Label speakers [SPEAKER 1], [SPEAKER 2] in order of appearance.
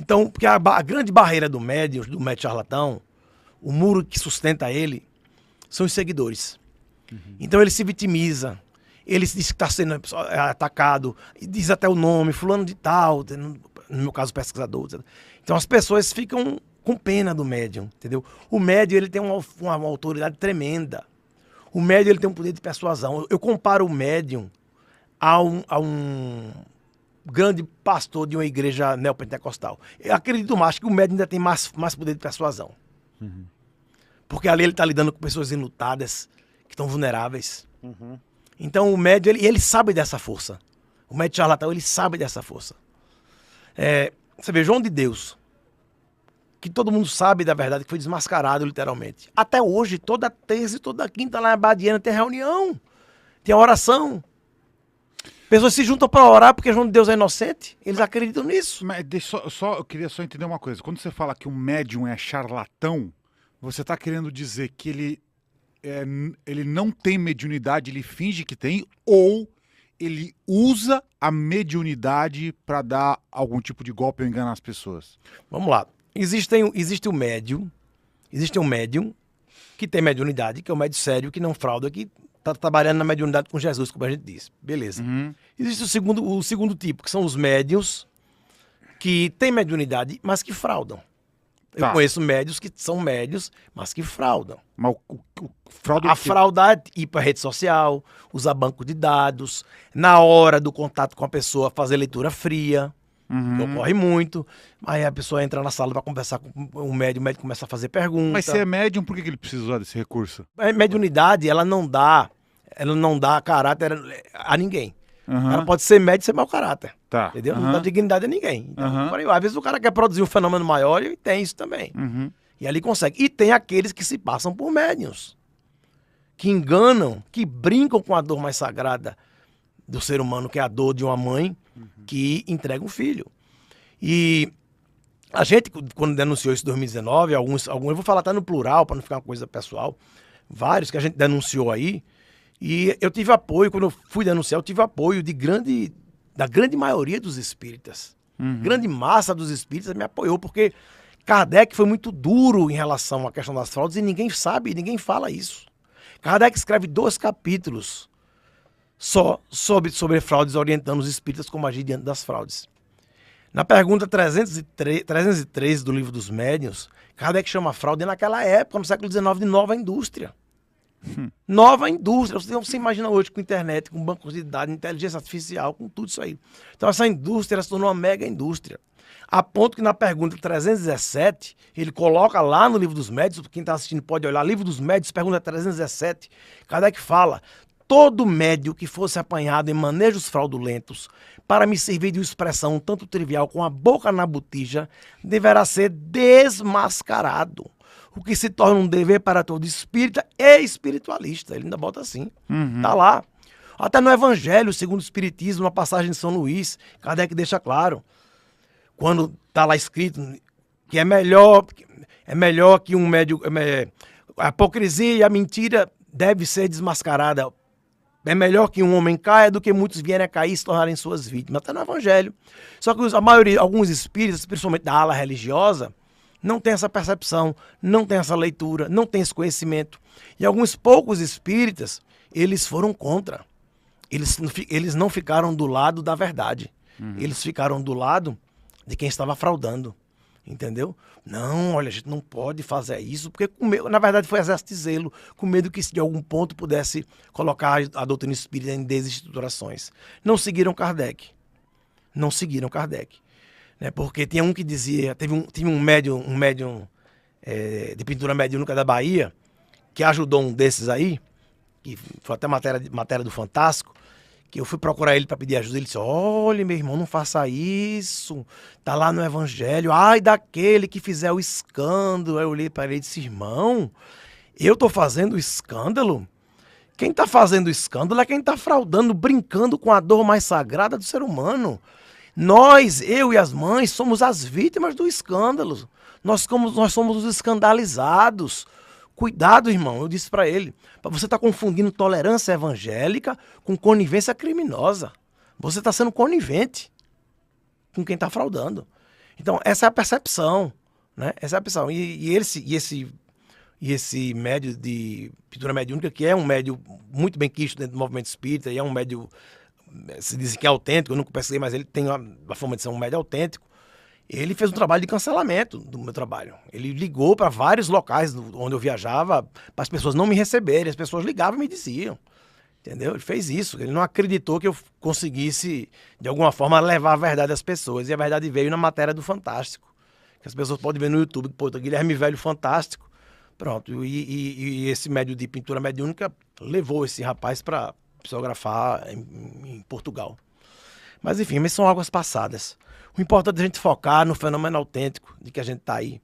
[SPEAKER 1] Então, porque a grande barreira do médium charlatão, o muro que sustenta ele, são os seguidores. Então ele se vitimiza, ele diz que está sendo atacado, diz até o nome, fulano de tal, no meu caso pesquisador. Etc. Então as pessoas ficam com pena do médium, entendeu? O médium ele tem uma autoridade tremenda. O médium ele tem um poder de persuasão. Eu comparo o médium a um grande pastor de uma igreja neopentecostal. Eu acredito mais que o médium ainda tem mais poder de persuasão. Porque ali ele está lidando com pessoas enlutadas, que estão vulneráveis. Então o médium, ele sabe dessa força. O médium charlatão, ele sabe dessa força. Você vê, João de Deus, que todo mundo sabe da verdade, que foi desmascarado literalmente. Até hoje, toda terça e toda quinta lá em Abadiana tem reunião, tem oração. Pessoas se juntam para orar porque João de Deus é inocente. Eles acreditam nisso.
[SPEAKER 2] Mas eu queria só entender uma coisa. Quando você fala que um médium é charlatão, você está querendo dizer que ele não tem mediunidade, ele finge que tem, ou ele usa a mediunidade para dar algum tipo de golpe ou enganar as pessoas?
[SPEAKER 1] Vamos lá. Existe um médium que tem mediunidade, que é um médium sério, que não frauda, que está trabalhando na mediunidade com Jesus, como a gente diz. Beleza. Existe o segundo tipo, que são os médiuns que têm mediunidade, mas que fraudam. Eu conheço médios que são médios, mas que fraudam.
[SPEAKER 2] Mas fraude
[SPEAKER 1] a fraude é ir para rede social, usar banco de dados, na hora do contato com a pessoa fazer leitura fria, que ocorre muito. Aí a pessoa entra na sala para conversar com o médium começa a fazer perguntas.
[SPEAKER 2] Mas se é médium, por que ele precisa usar desse recurso?
[SPEAKER 1] A mediunidade, ela não dá caráter a ninguém. Ela pode ser médium e ser mau caráter.
[SPEAKER 2] Tá.
[SPEAKER 1] Entendeu? Não dá dignidade a ninguém. Então, às vezes o cara quer produzir um fenômeno maior e tem isso também. E ali consegue. E tem aqueles que se passam por médiuns, que enganam, que brincam com a dor mais sagrada do ser humano, que é a dor de uma mãe que entrega um filho. E a gente, quando denunciou isso em 2019, alguns eu vou falar até no plural, para não ficar uma coisa pessoal, vários que a gente denunciou aí, e eu tive apoio, quando eu fui denunciar, eu tive apoio da grande maioria dos espíritas. Grande massa dos espíritas me apoiou, porque Kardec foi muito duro em relação à questão das fraudes e ninguém sabe, ninguém fala isso. Kardec escreve 2 capítulos só sobre fraudes, orientando os espíritas como agir diante das fraudes. Na pergunta 303 do Livro dos Médiuns, Kardec chama a fraude naquela época, no século XIX, de nova indústria. Nova indústria. Você imagina hoje com internet, com bancos de dados, inteligência artificial, com tudo isso aí. Então essa indústria se tornou uma mega indústria. A ponto que na pergunta 317, ele coloca lá no Livro dos Médiuns, quem está assistindo pode olhar, Livro dos Médiuns, pergunta 317, Kardec fala: todo médium que fosse apanhado em manejos fraudulentos, para me servir de uma expressão um tanto trivial, com a boca na botija, deverá ser desmascarado. O que se torna um dever para todo espírita e espiritualista. Ele ainda bota assim. Tá lá. Até no Evangelho, segundo o Espiritismo, uma passagem de São Luís, Kardec deixa claro, quando tá lá escrito que é melhor que um médium... A hipocrisia e a mentira deve ser desmascarada. É melhor que um homem caia do que muitos vierem a cair e se tornarem suas vítimas. Até no Evangelho. Só que a maioria, alguns espíritas, principalmente da ala religiosa, não tem essa percepção, não tem essa leitura, não tem esse conhecimento. E alguns poucos espíritas, eles foram contra. Eles não ficaram do lado da verdade. Eles ficaram do lado de quem estava fraudando. Entendeu? Não, olha, a gente não pode fazer isso, porque na verdade foi exército de zelo, com medo que de algum ponto pudesse colocar a doutrina espírita em desestruturações. Não seguiram Kardec. Não seguiram Kardec. Né? Porque tinha um que dizia, tinha um médium de pintura mediúnica da Bahia, que ajudou um desses aí, que foi até matéria do Fantástico, que eu fui procurar ele para pedir ajuda. Ele disse: olha, meu irmão, não faça isso, tá lá no Evangelho, ai daquele que fizer o escândalo. Aí eu olhei para ele e disse: irmão, eu tô fazendo escândalo? Quem tá fazendo escândalo é quem tá fraudando, brincando com a dor mais sagrada do ser humano. Nós, eu e as mães, somos as vítimas do escândalo. Nós somos os escandalizados. Cuidado, irmão, eu disse para ele. Você está confundindo tolerância evangélica com conivência criminosa. Você está sendo conivente com quem está fraudando. Então, essa é a percepção, né? Essa é a percepção. E esse médio de pintura mediúnica, que é um médio muito bem quisto dentro do movimento espírita, e é um médio, se diz que é autêntico, eu nunca pesquisei, mas ele tem a forma de ser um médio autêntico. Ele fez um trabalho de cancelamento do meu trabalho. Ele ligou para vários locais onde eu viajava, para as pessoas não me receberem, as pessoas ligavam e me diziam. Entendeu? Ele fez isso. Ele não acreditou que eu conseguisse, de alguma forma, levar a verdade às pessoas. E a verdade veio na matéria do Fantástico. Que as pessoas podem ver no YouTube. Pô, Guilherme Velho Fantástico. Pronto. E esse médio de pintura mediúnica levou esse rapaz para psicografar em Portugal. Mas enfim, mas são águas passadas. O importante é a gente focar no fenômeno autêntico de que a gente está aí.